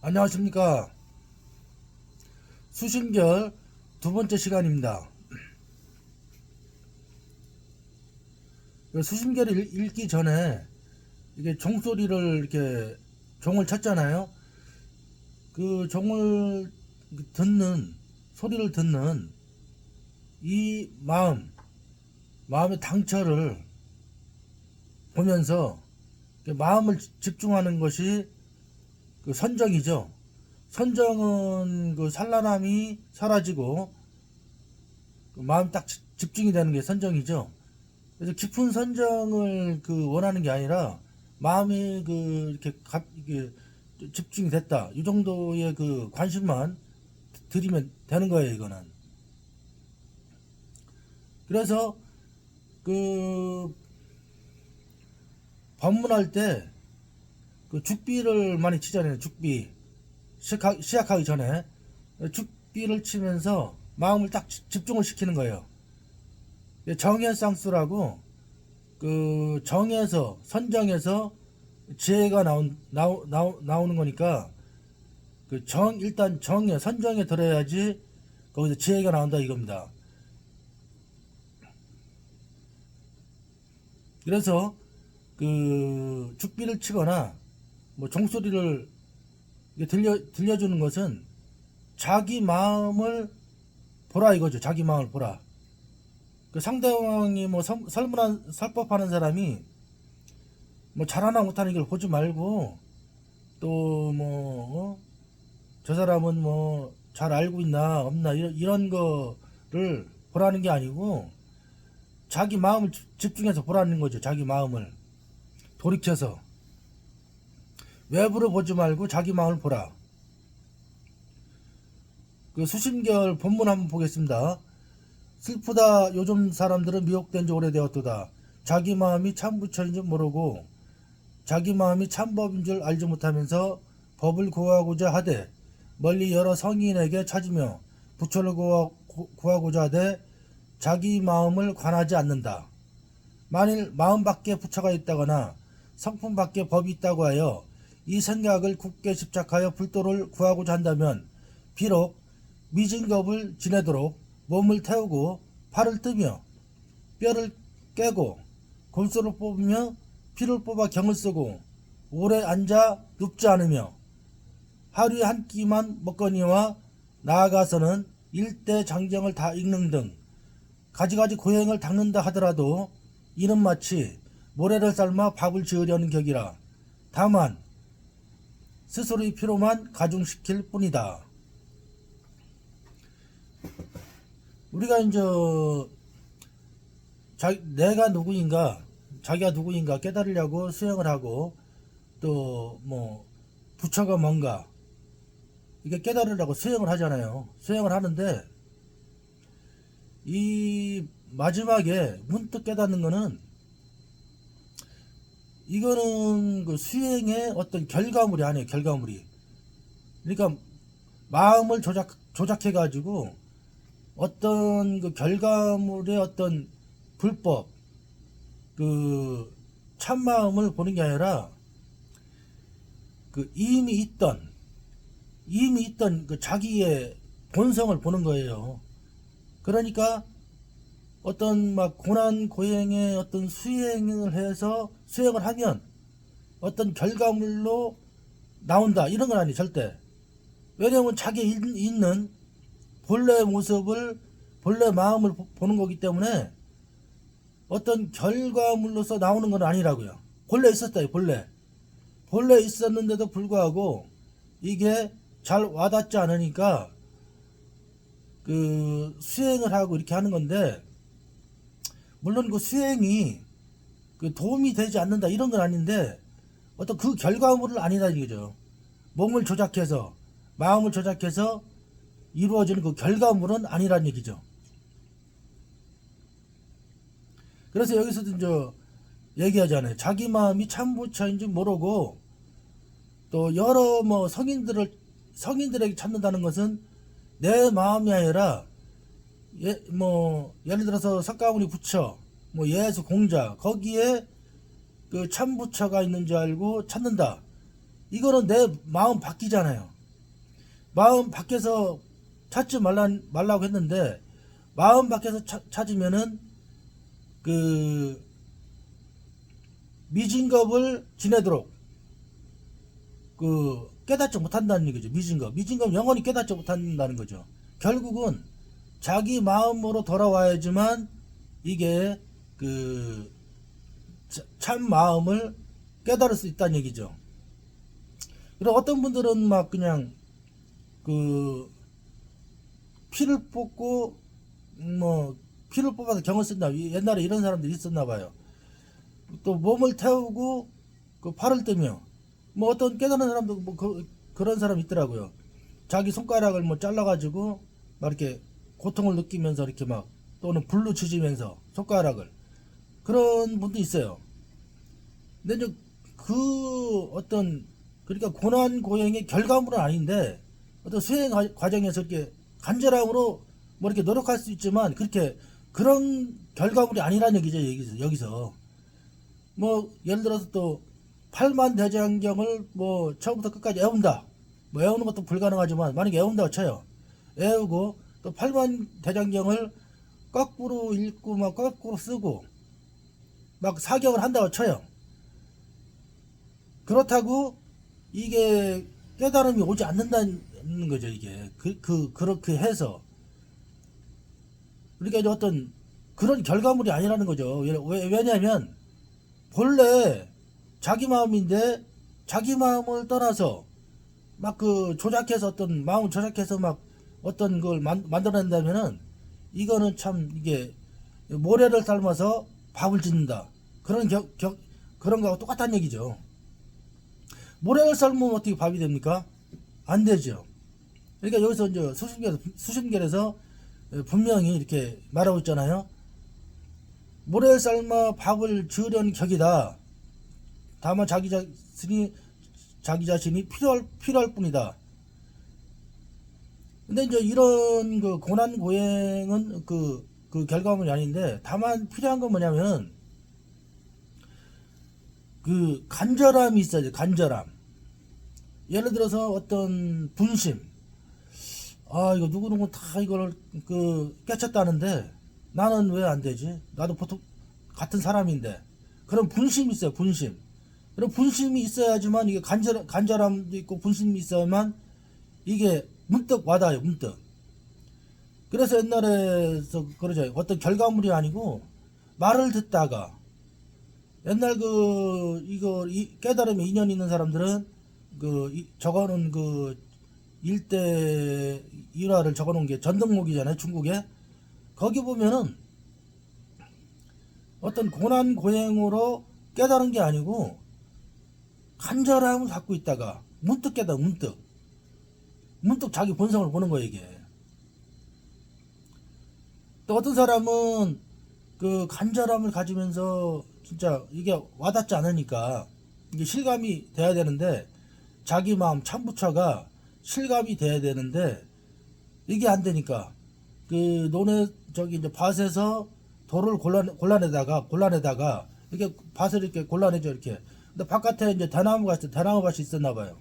안녕하십니까. 수신결 두 번째 시간입니다. 수신결을 읽기 전에 이게 종소리를 이렇게 종을 쳤잖아요. 그 종을 듣는 소리를 듣는 이 마음의 당처를 보면서 마음을 집중하는 것이 그 선정이죠. 선정은 그 산란함이 사라지고 그 마음 딱 집중이 되는 게 선정이죠. 그래서 깊은 선정을 그 원하는 게 아니라 마음이 그 이게 집중이 됐다. 이 정도의 그 관심만 드리면 되는 거예요, 이거는. 그래서 그 법문할 때 그 죽비를 많이 치잖아요. 죽비. 시작하기 전에 죽비를 치면서 마음을 딱 집중을 시키는 거예요. 정해쌍수라고 그 정에서 선정에서 지혜가 나오는 거니까 그 일단 정에 선정에 들어야지 거기서 지혜가 나온다 이겁니다. 그래서 그 죽비를 치거나 뭐 종소리를 들려주는 것은 자기 마음을 보라 이거죠. 자기 마음을 보라. 그 상대방이 뭐 설법하는 사람이 뭐 잘하나 못하는 걸 보지 말고 또 뭐 저 사람은 뭐 잘 알고 있나 없나 이런 거를 보라는 게 아니고 자기 마음을 집중해서 보라는 거죠. 자기 마음을 돌이켜서 외부를 보지 말고 자기 마음을 보라. 그 수신결 본문 한번 보겠습니다. 슬프다 요즘 사람들은 미혹된 지 오래되었도다. 자기 마음이 참 부처인 줄 모르고 자기 마음이 참 법인 줄 알지 못하면서 법을 구하고자 하되 멀리 여러 성인에게 찾으며 부처를 구하고자 하되 자기 마음을 관하지 않는다. 만일 마음 밖에 부처가 있다거나 성품 밖에 법이 있다고 하여 이 생각을 굳게 집착하여 불도를 구하고자 한다면 비록 미진겁을 지내도록 몸을 태우고 팔을 뜨며 뼈를 깨고 골소를 뽑으며 피를 뽑아 경을 쓰고 오래 앉아 눕지 않으며 하루에 한 끼만 먹거니와 나아가서는 일대 장정을 다 읽는 등 가지가지 고행을 닦는다 하더라도 이는 마치 모래를 삶아 밥을 지으려는 격이라. 다만 스스로의 피로만 가중시킬 뿐이다. 우리가 이제 내가 누구인가 자기가 누구인가 깨달으려고 수행을 하고 또 뭐 부처가 뭔가 이게 깨달으려고 수행을 하잖아요. 수행을 하는데 이 마지막에 문득 깨닫는 거는 이거는 그 수행의 어떤 결과물이 아니에요. 결과물이. 그러니까 마음을 조작해 가지고 어떤 그 결과물의 어떤 불법 그 참마음을 보는 게 아니라 그 이미 있던 그 자기의 본성을 보는 거예요. 그러니까 어떤 막 고난 고행의 어떤 수행을 해서 수행을 하면 어떤 결과물로 나온다 이런 건 아니에요. 절대. 왜냐하면 자기 있는 본래 모습을 본래 마음을 보는 거기 때문에 어떤 결과물로서 나오는 건 아니라고요. 본래 있었다. 본래 있었는데도 불구하고 이게 잘 와닿지 않으니까 그 수행을 하고 이렇게 하는 건데 물론 그 수행이 그 도움이 되지 않는다 이런 건 아닌데 어떤 그 결과물은 아니다 이거죠. 몸을 조작해서 마음을 조작해서 이루어지는 그 결과물은 아니란 얘기죠. 그래서 여기서도 이제 얘기하잖아요. 자기 마음이 참 부처인지 모르고 또 여러 뭐 성인들에게 찾는다는 것은 내 마음이 아니라 예를 들어서 석가모니 부처, 뭐 예수 공자 거기에 그 참 부처가 있는 줄 알고 찾는다. 이거는 내 마음 바뀌잖아요. 마음 밖에서 찾지 말라고 했는데 마음 밖에서 찾으면은 그 미진겁을 지내도록 그 깨닫지 못한다는 얘기죠. 미진겁 영원히 깨닫지 못한다는 거죠. 결국은 자기 마음으로 돌아와야지만 이게 그 참 마음을 깨달을 수 있다는 얘기죠. 그리고 어떤 분들은 막 그냥 그 피를 뽑고 뭐 피를 뽑아서 경을 쓴다. 옛날에 이런 사람들이 있었나 봐요. 또 몸을 태우고 그 팔을 뜨며 뭐 어떤 깨달은 사람도 뭐 그런 사람 있더라고요. 자기 손가락을 뭐 잘라가지고 막 이렇게 고통을 느끼면서 이렇게 막 또는 불로 지지면서 손가락을 그런 분도 있어요. 근데 이제 그 어떤 그러니까 고난 고행의 결과물은 아닌데 어떤 수행 과정에서 이렇게 간절함으로 뭐 이렇게 노력할 수 있지만 그렇게 그런 결과물이 아니라는 얘기죠. 여기서 뭐 예를 들어서 또 팔만대장경을 뭐 처음부터 끝까지 애운다. 뭐 애우는 것도 불가능하지만 만약에 애운다고 쳐요. 애우고 또 팔만대장경을 거꾸로 읽고 막 거꾸로 쓰고 막 사경을 한다고 쳐요. 그렇다고 이게 깨달음이 오지 않는다는 거죠. 이게 그렇게 해서 그러니까 이제 어떤 그런 결과물이 아니라는 거죠. 왜냐하면 본래 자기 마음인데 자기 마음을 떠나서 막 그 조작해서 어떤 마음을 조작해서 막 어떤 걸 만들어낸다면은 이거는 참 이게 모래를 삶아서 밥을 짓는다. 그런 거하고 똑같다는 얘기죠. 모래를 삶으면 어떻게 밥이 됩니까? 안 되죠. 그러니까 여기서 이제 수신결에서 분명히 이렇게 말하고 있잖아요. 모래를 삶아 밥을 지으려는 격이다. 다만 자기 자신이 필요할 뿐이다. 근데 이제 이런 그 고난 고행은 그 결과물이 아닌데 다만 필요한 건 뭐냐면 그 간절함이 있어야죠. 간절함. 예를 들어서 어떤 분심. 아 이거 누구누구 다 이걸 그 깨쳤다는데 나는 왜 안 되지? 나도 보통 같은 사람인데. 그런 분심이 있어요. 분심. 그런 분심이 있어야지만 이게 간절함도 있고 분심이 있어야만 이게 문득 와닿아요. 문득. 그래서 옛날에서 그러죠. 어떤 결과물이 아니고 말을 듣다가 옛날 이거 깨달음에 인연 있는 사람들은 적어놓은 일대 일화를 적어놓은 게 전등록이잖아요. 중국에. 거기 보면은 어떤 고난 고행으로 깨달은 게 아니고 간절함을 갖고 있다가 문득 깨달아. 문득 자기 본성을 보는 거예요. 이게. 또 어떤 사람은 그 간절함을 가지면서 진짜 이게 와닿지 않으니까 이게 실감이 돼야 되는데 자기 마음 참부처가 실감이 돼야 되는데 이게 안 되니까 그 논에 이제 밭에서 돌을 골라내다가 이렇게 밭을 이렇게 골라내죠. 이렇게. 근데 바깥에 이제 대나무밭이 있었나 봐요.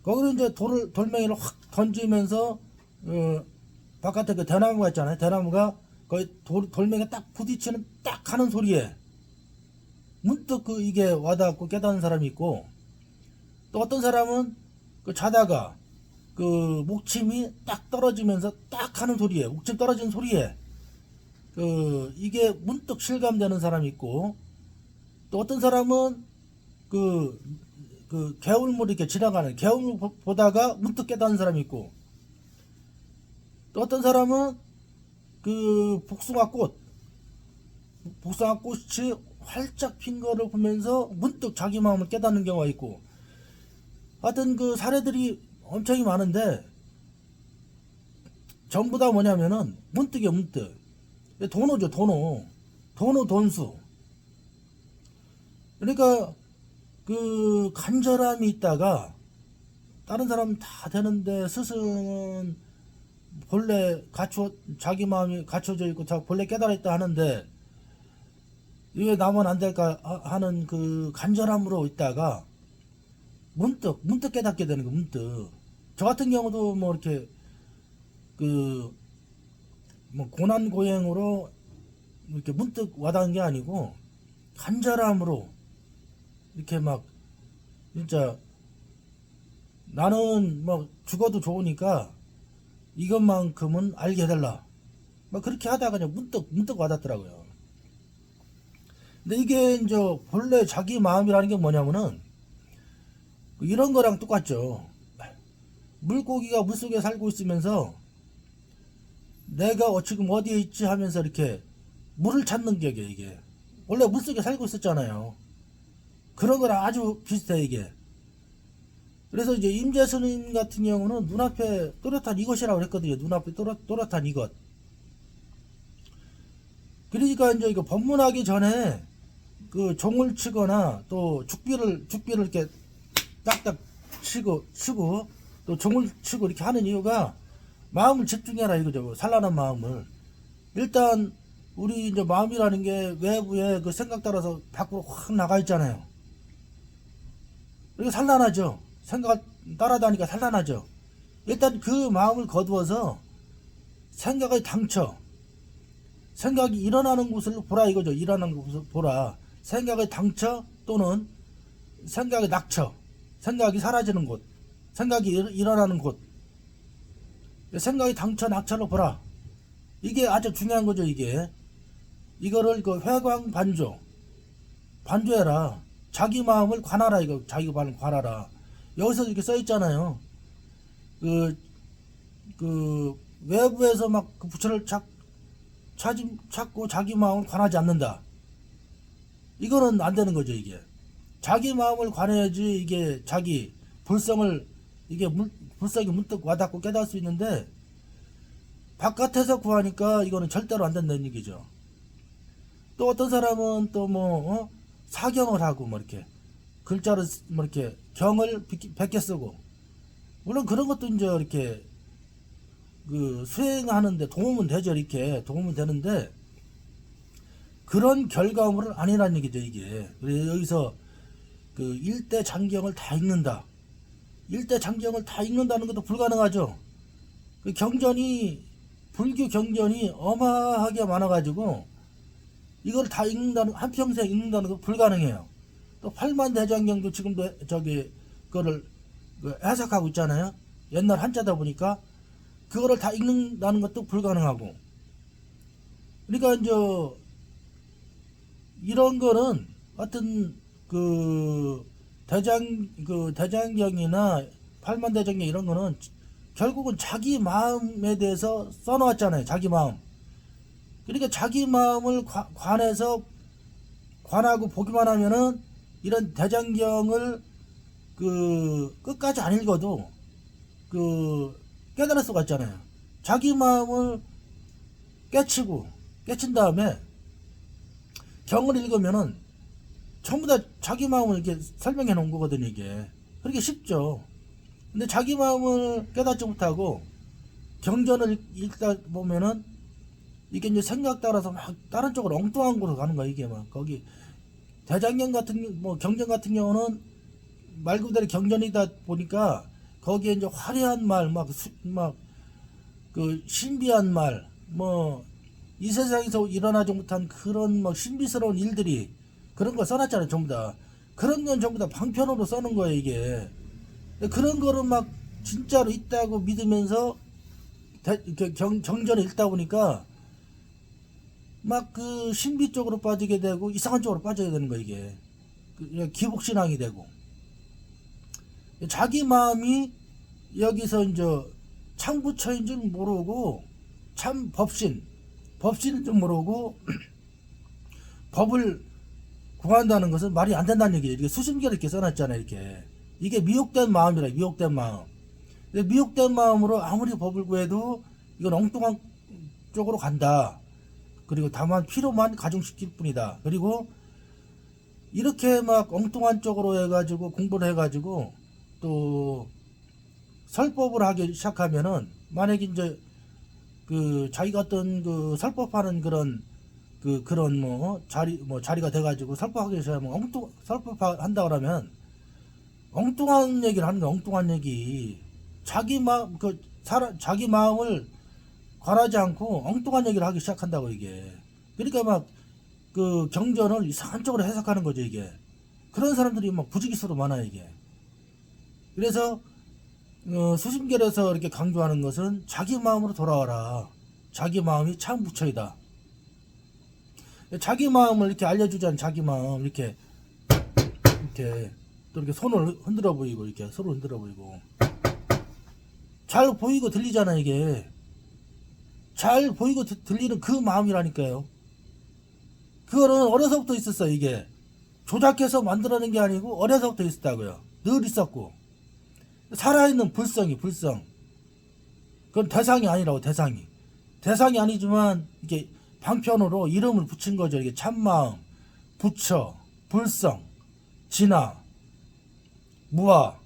거기로 이제 돌멩이를 확 던지면서 바깥에 그 대나무가 있잖아요. 대나무가 거의 돌멩이가 딱 부딪히는 딱 하는 소리에 문득 이게 와닿고 깨닫는 사람이 있고 또 어떤 사람은 자다가 목침이 딱 떨어지면서 딱 하는 소리에 목침 떨어지는 소리에 이게 문득 실감되는 사람이 있고 또 어떤 사람은 개울물 이렇게 지나가는 개울물 보다가 문득 깨닫는 사람이 있고 또 어떤 사람은 복숭아꽃이 활짝 핀 거를 보면서 문득 자기 마음을 깨닫는 경우가 있고 하여튼 사례들이 엄청이 많은데 전부 다 뭐냐면은 문득이에요. 문득. 돈오죠. 돈수. 그러니까 간절함이 있다가 다른 사람 다 되는데 스승은 본래 자기 마음이 갖춰져 있고 본래 깨달았다 하는데 왜 나만 안 될까 하는 간절함으로 있다가 문득 깨닫게 되는 거 문득. 저 같은 경우도 뭐 이렇게 그 뭐 고난고행으로 이렇게 문득 와닿은 게 아니고 간절함으로 이렇게 막 진짜 나는 뭐 죽어도 좋으니까 이것만큼은 알게 해달라. 막 그렇게 하다가 그냥 문득 와닿더라고요. 근데 이게 이제 본래 자기 마음이라는 게 뭐냐면은 이런 거랑 똑같죠. 물고기가 물속에 살고 있으면서 내가 지금 어디에 있지 하면서 이렇게 물을 찾는 격이에요, 이게. 원래 물속에 살고 있었잖아요. 그런 거랑 아주 비슷해, 이게. 그래서 이제 임재스님 같은 경우는 눈앞에 또렷한 이것이라고 그랬거든요. 눈앞에 또렷한 이것. 그러니까 이제 이거 법문하기 전에 그 종을 치거나 또 죽비를 이렇게 딱딱 치고 또 종을 치고 이렇게 하는 이유가 마음을 집중해라 이거죠. 산란한 마음을. 일단 우리 이제 마음이라는 게 외부에 그 생각 따라서 밖으로 확 나가 있잖아요. 그리고 산란하죠. 생각 따라다니까 산란하죠. 일단 그 마음을 거두어서 생각의 당처, 생각이 일어나는 곳을 보라 이거죠. 일어나는 곳을 보라. 생각의 당처 또는 생각의 낙처, 생각이 사라지는 곳, 생각이 일어나는 곳, 생각의 당처 낙처를 보라. 이게 아주 중요한 거죠. 이거를 그 회광 반조해라. 자기 마음을 관하라. 이거 자기 마음을 관하라. 여기서 이렇게 써 있잖아요. 그 외부에서 막 그 부처를 찾고 자기 마음을 관하지 않는다. 이거는 안 되는 거죠. 이게 자기 마음을 관해야지 이게 자기 불성을 이게 불성이 문득 와닿고 깨달을 수 있는데 바깥에서 구하니까 이거는 절대로 안 된다는 얘기죠. 또 어떤 사람은 또 뭐 사경을 하고 뭐 이렇게 글자를 뭐 이렇게 경을 100개 쓰고 물론 그런 것도 이제 이렇게 그 수행하는데 도움은 되죠. 이렇게 도움은 되는데 그런 결과물은 아니라는 얘기죠. 이게 그래서 여기서 그 일대 장경을 다 읽는다. 일대 장경을 다 읽는다는 것도 불가능하죠. 그 경전이 불교 경전이 어마하게 많아가지고 이걸 다 읽는다는 한평생 읽는다는 거 불가능해요. 또 팔만대장경도 지금도 그거를 해석하고 있잖아요. 옛날 한자다 보니까 그거를 다 읽는다는 것도 불가능하고. 그러니까 이제 이런 거는 하여튼 그 대장경이나 팔만대장경 이런 거는 결국은 자기 마음에 대해서 써놓았잖아요. 자기 마음. 그러니까 자기 마음을 관해서 관하고 보기만 하면은 이런 대장경을 그 끝까지 안 읽어도 그 깨달을 수가 있잖아요. 자기 마음을 깨친 다음에 경을 읽으면은 전부 다 자기 마음을 이렇게 설명해 놓은 거거든요. 이게 그렇게 쉽죠. 근데 자기 마음을 깨닫지 못하고 경전을 읽다 보면은 이게 이제 생각 따라서 막 다른 쪽으로 엉뚱한 곳으로 가는 거야. 이게 막 거기 대장경 같은 뭐 경전 같은 경우는 말 그대로 경전이다 보니까 거기에 이제 화려한 말 막 그 신비한 말 뭐 이 세상에서 일어나지 못한 그런 막 신비스러운 일들이 그런 거 써놨잖아요. 전부 다 그런 건 전부 다 방편으로 써놓은 거예요. 이게 그런 거를 막 진짜로 있다고 믿으면서 경전을 읽다 보니까 막 그 신비 쪽으로 빠지게 되고 이상한 쪽으로 빠져야 되는 거야. 이게 기복신앙이 되고 자기 마음이 여기서 이제 참부처인 줄 모르고 참 법신인 줄 모르고 법을 구한다는 것은 말이 안 된다는 얘기예요. 이게 수심계를 이렇게 써놨잖아요. 이게 미혹된 마음이라. 미혹된 마음. 미혹된 마음으로 아무리 법을 구해도 이건 엉뚱한 쪽으로 간다. 그리고 다만 피로만 가중시킬 뿐이다. 그리고 이렇게 막 엉뚱한 쪽으로 해가지고 공부를 해가지고 또 설법을 하기 시작하면은 만약에 이제 그 자기가 어떤 그 설법하는 그런 자리가 돼가지고 설법하기 시작하면 설법한다 그러면 엉뚱한 얘기를 하는 거야. 엉뚱한 얘기. 자기 마음을 관하지 않고 엉뚱한 얘기를 하기 시작한다고 이게. 그러니까 막 그 경전을 이상한 쪽으로 해석하는 거죠 이게. 그런 사람들이 막 부지기수로 많아 이게. 그래서 수심결에서 이렇게 강조하는 것은 자기 마음으로 돌아와라. 자기 마음이 참 부처이다. 자기 마음을 이렇게 알려주자는 자기 마음 이렇게 또 이렇게 손을 흔들어 보이고 이렇게 서로 흔들어 보이고 잘 보이고 들리잖아 이게. 잘 보이고 들리는 그 마음이라니까요. 그거는 어려서부터 있었어 이게. 조작해서 만들어낸 게 아니고 어려서부터 있었다고요. 늘 있었고. 살아있는 불성. 그건 대상이 아니라고. 대상이 아니지만 이게 방편으로 이름을 붙인 거죠. 이게 참마음, 부처, 불성, 진화, 무아.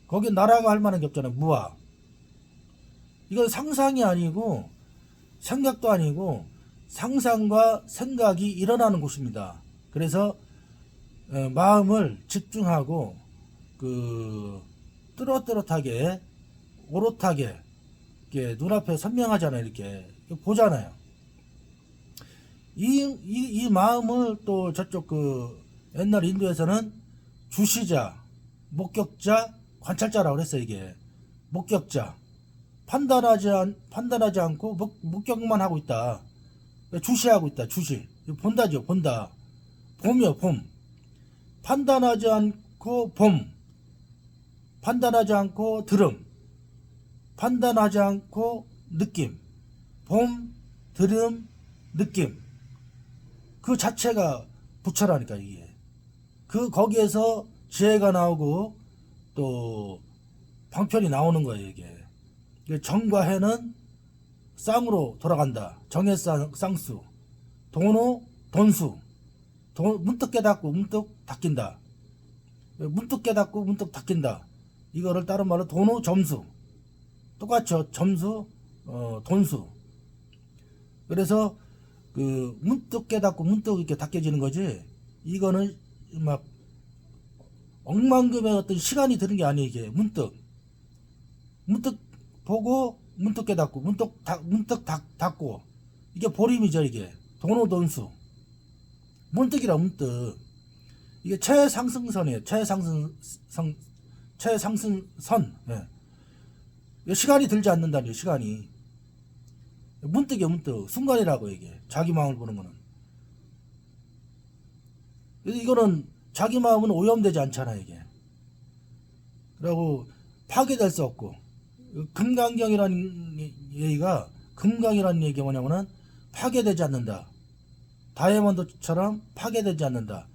거기 나라가 할 만한 게 없잖아요. 무아. 이건 상상이 아니고 생각도 아니고 상상과 생각이 일어나는 곳입니다. 그래서 마음을 집중하고 뚜렷하게 오롯하게 이렇게 눈앞에 선명하잖아요. 이렇게 보잖아요. 이 마음을 또 저쪽 옛날 인도에서는 주시자, 목격자, 관찰자라고 그랬어요. 이게 목격자. 판단하지 않고 목격만 하고 있다. 주시하고 있다. 주시. 본다죠. 본다. 봄이요. 봄. 판단하지 않고 봄. 판단하지 않고 들음. 판단하지 않고 느낌. 봄, 들음, 느낌. 그 자체가 부처라니까 이게. 거기에서 지혜가 나오고 또 방편이 나오는 거예요 이게. 정과 해는 쌍으로 돌아간다. 정의 쌍수. 돈호 돈수. 문득 깨닫고 문득 닦인다. 문득 깨닫고 문득 닦인다. 이거를 다른 말로 돈호 점수. 똑같죠. 점수, 돈수. 그래서 문득 깨닫고 문득 이렇게 닦여지는 거지. 이거는 막 억만금의 어떤 시간이 드는 게 아니에요. 이게 문득 보고 문득 깨닫고 문득 닫고 이게 보림이죠. 이게 돈호돈수. 문득이라 문득. 이게 최상승선이에요. 최상승선. 예. 시간이 들지 않는다니요. 시간이 문득이요. 문득 순간이라고. 이게 자기 마음을 보는 거는. 이거는 자기 마음은 오염되지 않잖아 이게. 그리고 파괴될 수 없고. 금강경이라는 얘기가 금강이라는 얘기가 뭐냐면은 파괴되지 않는다. 다이아몬드처럼 파괴되지 않는다.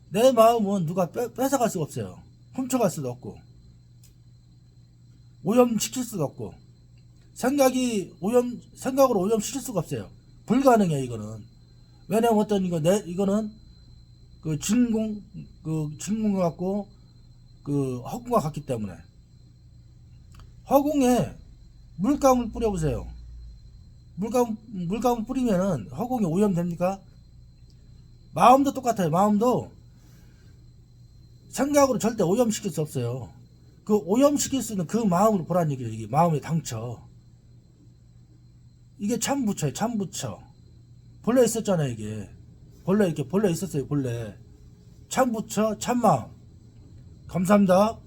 내 마음은 누가 뺏어갈 수가 없어요. 훔쳐갈 수도 없고 오염시킬 수도 없고 생각으로 오염시킬 수가 없어요. 불가능해 이거는. 왜냐면 어떤 이거는 진공 같고 허공과 같기 때문에. 허공에 물감을 뿌려보세요. 물감을 뿌리면은 허공이 오염됩니까? 마음도 똑같아요. 마음도 생각으로 절대 오염시킬 수 없어요. 오염시킬 수 있는 그 마음으로 보라는 얘기예요. 이게 마음의 당처. 이게 참부처예요. 참부처. 본래 있었잖아요. 이게 본래 있었어요. 본래 참부처 참마음. 감사합니다.